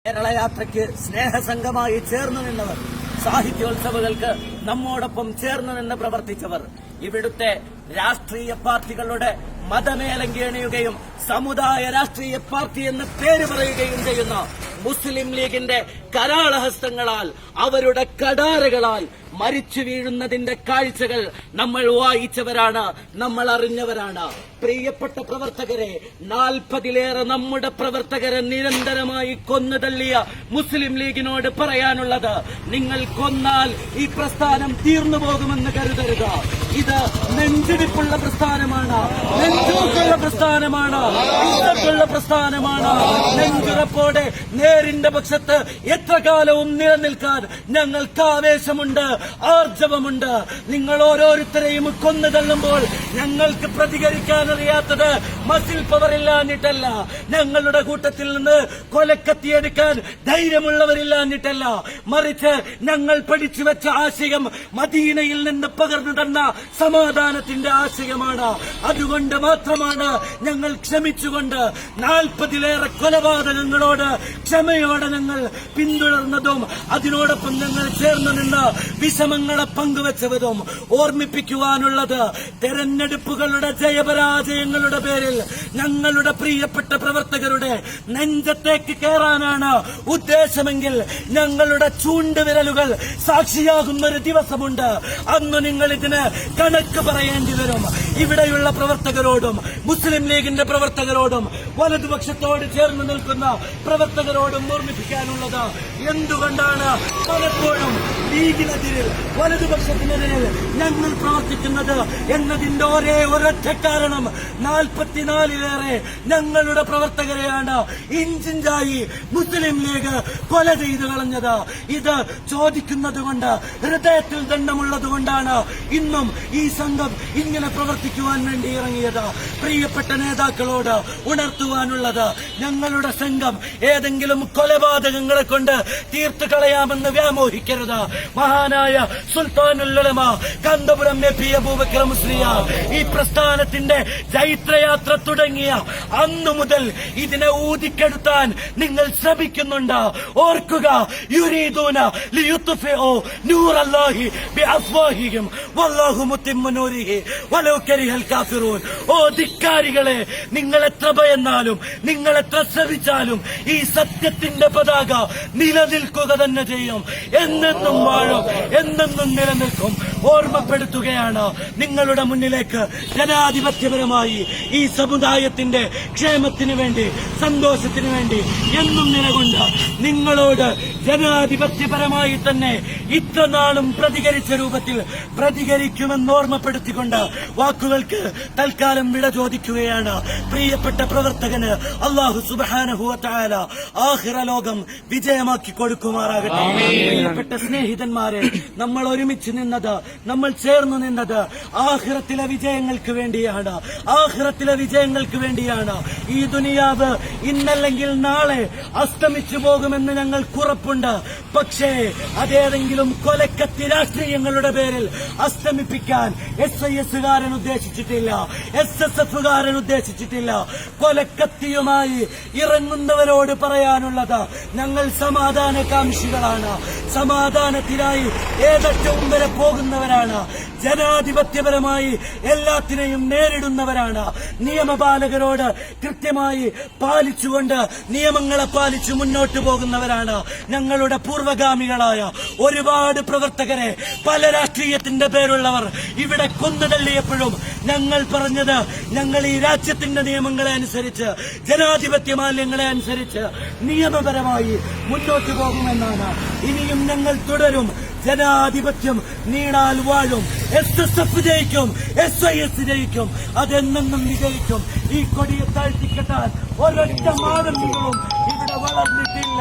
കേരള യാത്രയ്ക്ക് സ്നേഹസംഘമായി ചേർന്നു നിന്നവർ, സാഹിത്യോത്സവങ്ങൾക്ക് നമ്മോടൊപ്പം ചേർന്നു നിന്ന് പ്രവർത്തിച്ചവർ, ഇവിടുത്തെ രാഷ്ട്രീയ പാർട്ടികളുടെ മതമേലങ്കി അണിയുകയും സമുദായ രാഷ്ട്രീയ പാർട്ടി എന്ന് പേര് പറയുകയും ചെയ്യുന്ന മുസ്ലിം ലീഗിന്റെ കരാളഹസ്തങ്ങളാൽ, അവരുടെ കടാരകളാൽ മരിച്ചു വീഴുന്നതിന്റെ കാഴ്ചകൾ നമ്മൾ വായിച്ചവരാണ്, നമ്മൾ അറിഞ്ഞവരാണ്. പ്രിയപ്പെട്ട പ്രവർത്തകരെ, 40-ലേറെ നമ്മുടെ പ്രവർത്തകരെ നിരന്തരമായി കൊന്നു തള്ളിയ മുസ്ലിം ലീഗിനോട് പറയാനുള്ളത്, നിങ്ങൾ കൊന്നാൽ ഈ പ്രസ്ഥാനം തീർന്നു പോകുമെന്ന് കരുതരുത്. ഇത് നെഞ്ചിടിപ്പുള്ള പ്രസ്ഥാനമാണ്, നെഞ്ചൂക്കുള്ള പ്രസ്ഥാനമാണ്, ഇഷ്ടത്തുള്ള പ്രസ്ഥാനമാണ്. നെഞ്ചുറപ്പോടെ നേരിന്റെ പക്ഷത്ത് എത്ര കാലവും നിലനിൽക്കാൻ ഞങ്ങൾക്ക് ആവേശമുണ്ട്, ആർജവമുണ്ട്. നിങ്ങൾ ഓരോരുത്തരെയും കൊന്നു തള്ളുമ്പോൾ ഞങ്ങൾക്ക് പ്രതികരിക്കാൻ അറിയാത്തത് മസിൽ പവറില്ലാഞ്ഞിട്ടല്ല, ഞങ്ങളുടെ കൂട്ടത്തിൽ നിന്ന് കൊലക്കത്തിയെടുക്കാൻ ധൈര്യമുള്ളവരില്ലാഞ്ഞിട്ടല്ല, മറിച്ച് ഞങ്ങൾ പഠിച്ചു വെച്ച ആശയം മദീനയിൽ നിന്ന് പകർന്നു തന്ന സമാധാനത്തിന്റെ ആശയമാണ്. അതുകൊണ്ട് മാത്രമാണ് ഞങ്ങൾ ക്ഷമിച്ചുകൊണ്ട് 40-ലേറെ കൊലപാതകങ്ങളോട് ക്ഷമയോടെ ഞങ്ങൾ പിന്തുടർന്നതും അതിനോടൊപ്പം ഞങ്ങൾ ചേർന്നു നിന്ന് വിഷമങ്ങളെ പങ്കുവച്ചതും. ഓർമ്മിപ്പിക്കുവാനുള്ളത്, തെരഞ്ഞെടുപ്പുകളുടെ ജയപരാജയങ്ങളുടെ പേരിൽ ഞങ്ങളുടെ പ്രിയപ്പെട്ട പ്രവർത്തകരുടെ നെഞ്ചത്തേക്ക് കയറാനാണ് ഉദ്ദേശമെങ്കിൽ ഞങ്ങളുടെ ചൂണ്ടുവിരലുകൾ സാക്ഷിയാകുന്ന ഒരു ദിവസമുണ്ട്. അന്ന് നിങ്ങൾ ഇതിന് കണക്ക് പറയേണ്ടി വരും. ഇവിടെയുള്ള പ്രവർത്തകരോടും മുസ്ലിം ലീഗിന്റെ പ്രവർത്തകരോടും വലതുപക്ഷത്തോട് ചേർന്ന് നിൽക്കുന്ന പ്രവർത്തകരോടും ഓർമ്മിപ്പിക്കാനുള്ളത്, എന്തുകൊണ്ടാണ് പലപ്പോഴും ലീഗിനെതിരിൽ, വലതുപക്ഷത്തിനെതിരിൽ ഞങ്ങൾ പ്രവർത്തിക്കുന്നത് എന്നതിന്റെ ഒരൊറ്റ കാരണം, 44-ലേറെ ഞങ്ങളുടെ പ്രവർത്തകരെയാണ് ഇഞ്ചിഞ്ചായി മുസ്ലിം ലീഗ് കൊല ചെയ്തു കളഞ്ഞത്. ഇത് ചോദിക്കുന്നതുകൊണ്ട്, ഹൃദയത്തിൽ ദണ്ഡമുള്ളതുകൊണ്ടാണ് ഇന്നും ഈ സംഘം ഇങ്ങനെ പ്രവർത്തിക്കുവാൻ വേണ്ടി ഇറങ്ങിയത്. പ്രിയപ്പെട്ട നേതാക്കളോട് ഉണർത്തുവാനുള്ളത്, ഞങ്ങളുടെ സംഘം ഏതെങ്കിലും കൊലപാതകങ്ങളെ കൊണ്ട് തീർത്തു കളയാമെന്ന് വ്യാമോഹിക്കരുത്. മഹാനായ സുൽത്താനുൽ ഉലമ കാന്തപുരം എ.പി. അബൂബക്കർ മുസ്ലിയാർ ഈ പ്രസ്ഥാനത്തിന്റെ ചൈത്രയാത്ര തുടങ്ങിയ അന്നു മുതൽ ഇതിനെ ഊതിക്കെടുത്താൻ നിങ്ങൾ ശ്രമിക്കുന്നുണ്ട്. ഓർക്കുക, യുരീദൂന ലിയുത്ഫിഉ നൂറല്ലാഹി ബിഅഫ്വാഹിഹിം വല്ലാഹു മുത്തിമ്മു നൂരിഹി വലൗ കരിഹൽ കാഫിറൂൻ. ഓ ധിക്കാരികളെ, നിങ്ങൾ എത്ര ഭയന്നാലും, നിങ്ങൾ എത്ര ശ്രമിച്ചാലും ഈ സത്യത്തിന്റെ പതാക നിലനിൽക്കുക തന്നെ ചെയ്യും, എന്നെന്നും വാഴും, എന്നെന്നും നിലനിൽക്കും. ഓർമ്മപ്പെടുത്തുകയാണ് നിങ്ങളുടെ മുന്നിലേക്ക്, ജനാധിപത്യപരമായി ഈ സമുദായത്തിന്റെ ക്ഷേമത്തിനു വേണ്ടി, സന്തോഷത്തിനു വേണ്ടി എന്നും നിലകൊണ്ട് നിങ്ങളോട് ജനാധിപത്യപരമായി തന്നെ ഇത്രനാളും പ്രതികരിച്ച രൂപത്തിൽ പ്രതികരിക്കുമെന്ന് ഓർമ്മപ്പെടുത്തിക്കൊണ്ട് വാക്കുകൾക്ക് തൽക്കാലം വിട ചോദിക്കുകയാണ്. പ്രിയപ്പെട്ട പ്രവർത്തകന് അല്ലാഹു സുബ്ഹാനഹു വ തആല ആഖിറ ലോകം വിജയമാക്കി കൊടുക്കുമാറാകട്ടെ. പ്രിയപ്പെട്ട സ്നേഹിതന്മാരെ, നമ്മൾ ഒരുമിച്ച് നിന്നത്, നമ്മൾ ചേർന്നു നിന്നത് ആഖിറത്തിലെ വിജയങ്ങൾക്ക് വേണ്ടിയാണ്, ആഖിറത്തിലെ വിജയങ്ങൾക്ക് വേണ്ടിയാണ്. ഈ ദുനിയാവ് ഇന്നല്ലെങ്കിൽ നാളെ അസ്തമിച്ചു പോകുമെന്ന് ഞങ്ങൾക്ക് ഉറപ്പുണ്ട്. പക്ഷേ അതേതെങ്കിലും കൊലക്കത്തി രാഷ്ട്രീയങ്ങളുടെ പേരിൽ അസ്തമിപ്പിക്കാൻ SIS-കാരൻ ഉദ്ദേശിച്ചിട്ടില്ല, SSF-കാരൻ ഉദ്ദേശിച്ചിട്ടില്ല. കൊലക്കത്തിയുമായി ഇറങ്ങുന്നവരോട് പറയാനുള്ളത്, ഞങ്ങൾ സമാധാനകാംക്ഷികളാണ്, സമാധാനത്തിനായി ഏതറ്റവും വരെ പോകുന്നവരാണ്, ജനാധിപത്യപരമായി എല്ലാത്തിനെയും നേരിടുന്നവരാണ്, നിയമപാലകരോട് കൃത്യമായി പാലിച്ചുകൊണ്ട് നിയമങ്ങളെ പാലിച്ചു മുന്നോട്ടു പോകുന്നവരാണ്. ഞങ്ങളുടെ പൂർവ്വഗാമികളായ ഒരുപാട് പ്രവർത്തകരെ പല രാഷ്ട്രീയത്തിന്റെ പേരുള്ളവർ ഇവിടെ കൊന്നുതള്ളിയപ്പോഴും ഞങ്ങൾ പറഞ്ഞത്, ഞങ്ങൾ ഈ രാജ്യത്തിന്റെ നിയമങ്ങളെ അനുസരിച്ച്, ജനാധിപത്യ മാന്യങ്ങളെ അനുസരിച്ച് നിയമപരമായി മുന്നോട്ടു പോകുമെന്നാണ്. ഇനിയും ഞങ്ങൾ തുടരും. ജനാധിപത്യം നീണാൽ വാഴും. SSF ജയിക്കും, SIS ജയിക്കും, അതെന്നെന്നും വിജയിക്കും. ഈ കൊടിയെ താഴ്ത്തിക്കെട്ടാൻ ഒരൊറ്റ മാനവികളും ഇവിടെ വളർന്നിട്ടില്ല.